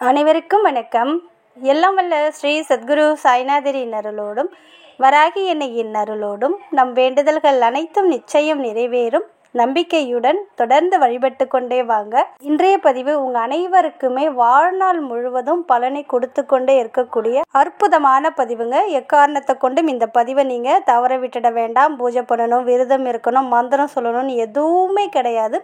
அனைவருக்கும் வணக்கம். எல்லாம் வல்ல ஸ்ரீ சத்குரு சாய்நாதரின் அருளோடும் வராகி எண்ணெயின் அருளோடும் நம் வேண்டுதல்கள் அனைத்தும் நிச்சயம் நிறைவேறும் நம்பிக்கையுடன் தொடர்ந்து வழிபட்டு கொண்டே வாங்க. இன்றைய பதிவு உங்கள் அனைவருக்குமே வாழ்நாள் முழுவதும் பலனை கொடுத்து கொண்டே இருக்கக்கூடிய அற்புதமான பதிவுங்க. எக்காரணத்தை கொண்டும் இந்த பதிவை நீங்கள் தவற விட்டுட வேண்டாம். பூஜை பண்ணணும், விரதம் இருக்கணும், மந்திரம் சொல்லணும்னு எதுவுமே கிடையாது.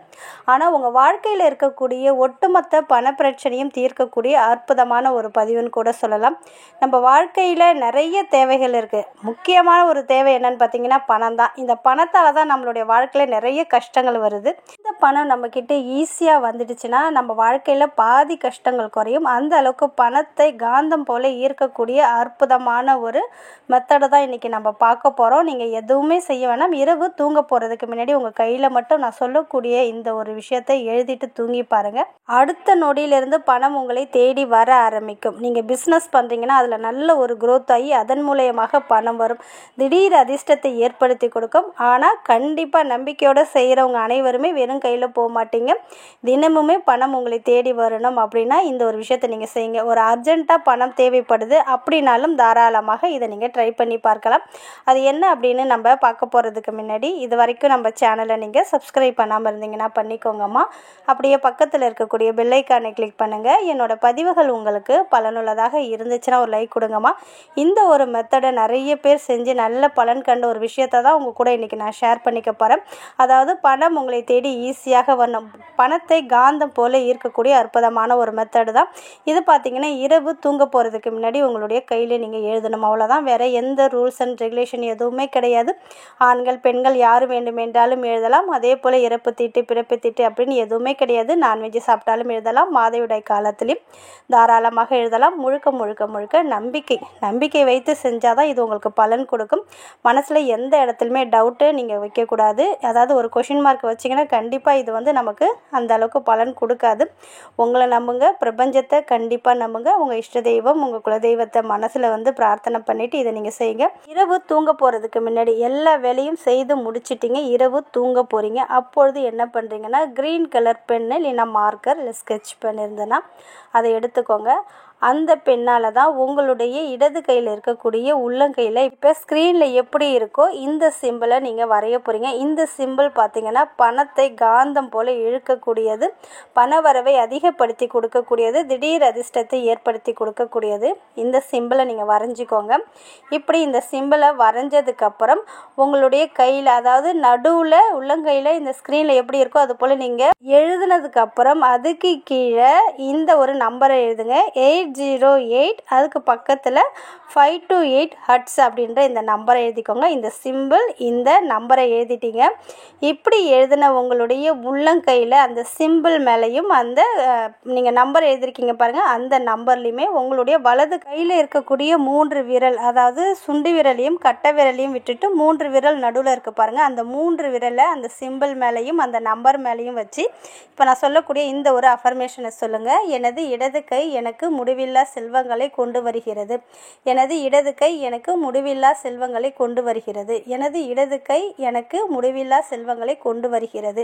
ஆனால் உங்கள் வாழ்க்கையில் இருக்கக்கூடிய ஒட்டுமொத்த பண பிரச்சனையும் தீர்க்கக்கூடிய அற்புதமான ஒரு பதிவுன்னு கூட சொல்லலாம். நம்ம வாழ்க்கையில் நிறைய தேவைகள் இருக்குது. முக்கியமான ஒரு தேவை என்னன்னு பார்த்தீங்கன்னா பணம் தான். இந்த பணத்தால் தான் நம்மளுடைய வாழ்க்கையில் நிறைய கஷ்டங்கள் வருது. இந்த பணம் நம்மக்கிட்ட ஈஸியாக வந்துடுச்சுன்னா நம்ம வாழ்க்கையில் பாதி கஷ்டங்கள் குறையும். அந்த அளவுக்கு பணத்தை காந்தம் போல ஈர்க்கக்கூடிய அற்புதமான ஒரு மெத்தடை தான் இன்றைக்கி நம்ம பார்க்க போகிறோம். நீங்கள் எதுவுமே செய்ய வேணாம். இரவு தூங்க போகிறதுக்கு முன்னாடி உங்கள் கையில் மட்டும் நான் சொல்லக்கூடிய இந்த ஒரு விஷயத்தை எழுதிட்டு தூங்கி பாருங்கள். அடுத்த நொடியிலிருந்து பணம் உங்களை தேடி வர ஆரம்பிக்கும். நீங்கள் பிஸ்னஸ் பண்ணுறீங்கன்னா அதில் நல்ல ஒரு growth ஆகி அதன் மூலயமாக பணம் வரும். திடீர் அதிர்ஷ்டத்தை ஏற்படுத்தி கொடுக்கும். ஆனால் கண்டிப்பாக நம்பிக்கையோடு செய்கிறவங்க அனைவருமே வெறும் கையில் போக மாட்டீங்க. தினமுமே பணம் உங்களை தேடி வரணும் அப்படின்னா இந்த ஒரு விஷயத்தை நீங்கள் செய்யுங்க. ஒரு அர்ஜென்ட்டாக பணம் தேவைப்படுது அப்படின்னாலும் தாராளமாக இதை நீங்கள் ட்ரை பண்ணி பார்க்கலாம். அது என்ன அப்படின்னு நம்ம பார்க்க போகிறதுக்கு முன்னாடி இது வரைக்கும் நம்ம சேனலை நீங்கள் சப்ஸ்கிரைப் பண்ணாமல் இருந்தீங்கன்னா பண்ணிக்கோங்கம்மா. அப்படியே பக்கத்தில் இருக்கக்கூடிய பெல் ஐக்கானை கிளிக் பண்ணுங்கள். என்னோடய பதிவுகள் உங்களுக்கு பலனுள்ளதாக இருந்துச்சுன்னா ஒரு லைக் கொடுங்கம்மா. இந்த ஒரு மெத்தடை நிறைய பேர் செஞ்சு நல்ல பலன் கண்ட ஒரு விஷயத்தை தான் உங்கள் கூட இன்றைக்கி நான் ஷேர் பண்ணிக்க போகிறேன். அதாவது பணம் உங்களை தேடி ஈஸியாக வரணும். பணத்தை காந்தம் போல ஈர்க்கக்கூடிய அற்புதமான ஒரு மெத்தடு தான் இது. பார்த்தீங்கன்னா இரவு தூங்க போகிறதுக்கு முன்னாடி உங்களுடைய கையில் நீங்கள் எழுதணும், அவ்வளோதான். வேறு எந்த ரூல்ஸ் அண்ட் ரெகுலேஷன் எதுவுமே கிடையாது. ஆண்கள் பெண்கள் யார் வேண்டுமென்றாலும் எழுதலாம். அதே போல் இறப்பு தீட்டு பிறப்பு தீட்டு அப்படின்னு எதுவுமே கிடையாது. நான்வெஜ் சாப்பிட்டாலும் எழுதலாம். மாதவிடாய் காலத்துலேயும் தாராளமாக எழுதலாம். முழுக்க முழுக்க முழுக்க நம்பிக்கை வைத்து செஞ்சால் தான் இது உங்களுக்கு பலன் கொடுக்கும். மனசில் எந்த இடத்துலையுமே டவுட்டு நீங்கள் வைக்கக்கூடாது. அதாவது ஒரு கொஷின் மார்க் வச்சிங்கன்னா கண்டிப்பாக இது நமக்கு அந்த அளவுக்கு பலன் கொடுக்காது. உங்களை நம்புங்க, பிரபஞ்சத்தை கண்டிப்பாக நம்புங்க. உங்கள் இஷ்ட தெய்வம் உங்கள் குலதெய்வத்தை மனசில் பிரார்த்தனை பண்ணிவிட்டு இதை நீங்கள் செய்யுங்க. இரவு தூங்க போகிறதுக்கு முன்னாடி எல்லா வேலையும் செய்து முடிச்சிட்டிங்க. இரவு தூங்க போகிறீங்க. அப்பொழுது என்ன பண்ணுறீங்கன்னா க்ரீன் கலர் பென்னு இல்லைன்னா மார்க்கர் இல்லை ஸ்கெட்ச் பென் இருந்ததுன்னா அதை எடுத்துக்கோங்க. அந்த பெண்ணால் தான் உங்களுடைய இடது கையில் இருக்கக்கூடிய உள்ளங்கையில் இப்போ ஸ்க்ரீனில் எப்படி இருக்கோ இந்த சிம்பிளை நீங்கள் வரைய போகிறீங்க. இந்த சிம்பிள் பார்த்தீங்கன்னா பணத்தை காந்தம் போல் இழுக்கக்கூடியது, பண வரவை அதிகப்படுத்தி கொடுக்கக்கூடியது, திடீர் அதிர்ஷ்டத்தை ஏற்படுத்தி கொடுக்கக்கூடியது. இந்த சிம்பிளை நீங்கள் வரைஞ்சிக்கோங்க. இப்படி இந்த சிம்பிளை வரைஞ்சதுக்கப்புறம் உங்களுடைய கையில், அதாவது நடுவில் உள்ளங்கையில் இந்த ஸ்க்ரீனில் எப்படி இருக்கோ அது போல் நீங்கள் எழுதுனதுக்கப்புறம் அதுக்கு கீழே இந்த ஒரு நம்பரை எழுதுங்க. 808 அதுக்கு பக்கத்தில் 528 ஹட்ஸ் அப்படின்ற இந்த நம்பரை எழுதிக்கோங்க. இந்த சிம்பிள் இந்த நம்பரை எழுதிட்டீங்க. இப்படி எழுதின உங்களுடைய உள்ளங்கையில் அந்த சிம்பிள் மேலேயும் அந்த நீங்கள் நம்பர் எழுதிருக்கீங்க பாருங்கள், அந்த நம்பர்லையுமே உங்களுடைய வலது கையில் இருக்கக்கூடிய 3 விரல், அதாவது சுண்டு விரலையும் கட்டை விரலையும் விட்டுட்டு 3 விரல் நடுவில் இருக்க பாருங்கள், அந்த 3 விரலை அந்த சிம்பிள் மேலேயும் அந்த நம்பர் மேலேயும் வச்சு இப்போ நான் சொல்லக்கூடிய இந்த ஒரு அஃபர்மேஷனை சொல்லுங்கள். எனது இடது கை எனக்கு முடிவில்லா செல்வங்களை கொண்டு வருகிறது. எனது இடது கை எனக்கு முடிவில்லா செல்வங்களை கொண்டு வருகிறது. எனது இடது கை எனக்கு முடிவில்லா செல்வங்களை கொண்டு வருகிறது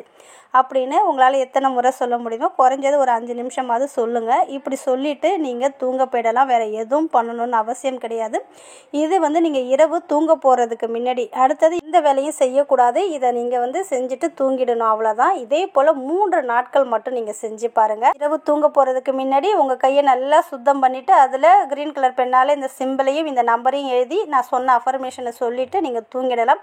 அப்படின்னு உங்களால் எத்தனை முறை சொல்ல முடியுமோ குறைஞ்சது ஒரு 5 நிமிஷமாவது சொல்லுங்கள். இப்படி சொல்லிவிட்டு நீங்கள் தூங்க போயிடலாம். வேறு எதுவும் பண்ணணும்னு அவசியம் கிடையாது. இது நீங்கள் இரவு தூங்க போகிறதுக்கு முன்னாடி. அடுத்தது இந்த வேலையும் செய்யக்கூடாது. இதை நீங்கள் செஞ்சுட்டு தூங்கிடணும், அவ்வளோதான். இதே போல் 3 நாட்கள் மட்டும் நீங்கள் செஞ்சு பாருங்கள். இரவு தூங்க போகிறதுக்கு முன்னாடி உங்கள் கையை நல்லா சுத்தம் பண்ணிவிட்டு அதில் க்ரீன் கலர் பெண்ணால் இந்த சிம்பிளையும் இந்த நம்பரையும் எழுதி நான் சொன்ன அஃபர்மேஷனை சொல்லிவிட்டு நீங்கள் தூங்கிடலாம்.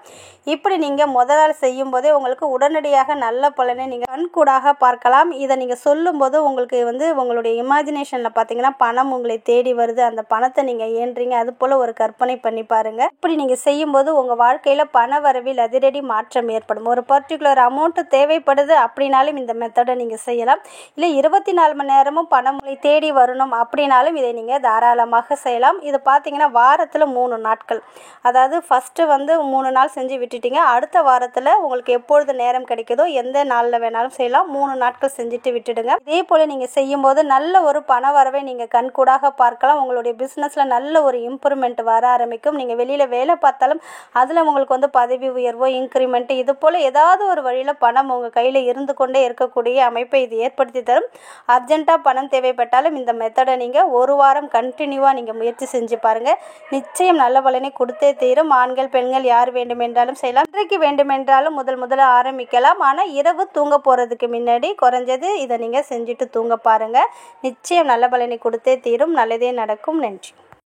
இப்படி நீங்கள் முதல் நாள் செய்யும் போதே உங்களுக்கு உடனடியாக நல்ல பலனை நீங்கள் கண்கூடாக பார்க்கலாம். இதை நீங்கள் சொல்லும்போது உங்களுக்கு உங்களுடைய இமேஜினேஷனில் பார்த்தீங்கன்னா பணம் உங்களை தேடி வருது. அந்த பணத்தை நீங்கள் ஏன்றீங்க. அது போல் ஒரு கற்பனை பண்ணி பாருங்கள். இப்படி நீங்கள் செய்யும்போது உங்கள் வாழ்க்கையில் பண வரவில் அதிரடி மாற்றம் ஏற்படும். ஒரு பர்டிகுலர் அமௌண்ட்டு தேவைப்படுது அப்படின்னாலும் இந்த மெத்தடை நீங்கள் செய்யலாம். இல்லை 24 மணி நேரமும் பணம் உங்களை தேடி வரணும் அப்படின்னாலும் இதை நீங்கள் தாராளமாக செய்யலாம். இது பார்த்தீங்கன்னா வாரத்தில் 3 நாட்கள், அதாவது ஃபஸ்ட்டு 3 நாள் செஞ்சு விட்டுட்டீங்க. அடுத்த வாரத்தில் உங்களுக்கு எப்பொழுது எப்பொழுது நேரம் கிடைக்குதோ எந்த நாளில் வேணாலும் செய்யலாம். 3 நாட்கள் செஞ்சுட்டு விட்டுடுங்க. இதே போல் நீங்கள் செய்யும்போது நல்ல ஒரு பண வரவை நீங்கள் கண்கூடாக பார்க்கலாம். உங்களுடைய பிஸ்னஸில் நல்ல ஒரு இம்ப்ரூவ்மெண்ட் வர ஆரம்பிக்கும். நீங்கள் வெளியில் வேலை பார்த்தாலும் அதில் உங்களுக்கு வந்து பதவி உயர்வோ இன்க்ரிமெண்ட் இது போல் ஏதாவது ஒரு வழியில் பணம் உங்கள் கையில் இருந்து கொண்டே இருக்கக்கூடிய அமைப்பை இது ஏற்படுத்தி தரும். அர்ஜென்ட்டாக பணம் தேவைப்பட்டாலும் இந்த மெத்தடை நீங்கள் 1 வாரம் கண்டினியூவாக நீங்கள் முயற்சி செஞ்சு பாருங்கள். நிச்சயம் நல்ல பலனை கொடுத்தே தீரும். ஆண்கள் பெண்கள் யார் வேண்டுமென்றாலும் செய்யலாம். இன்றைக்கு வேண்டுமென்றாலும் முதல்ல ஆரம்பிக்கலாம். ஆனால் இரவு தூங்க போகிறதுக்கு முன்னாடி குறைஞ்சது இதை நீங்கள் செஞ்சுட்டு தூங்க பாருங்கள். நிச்சயம் நல்ல பலனை கொடுத்தே தீரும். நல்லதே நடக்கும். நன்றி.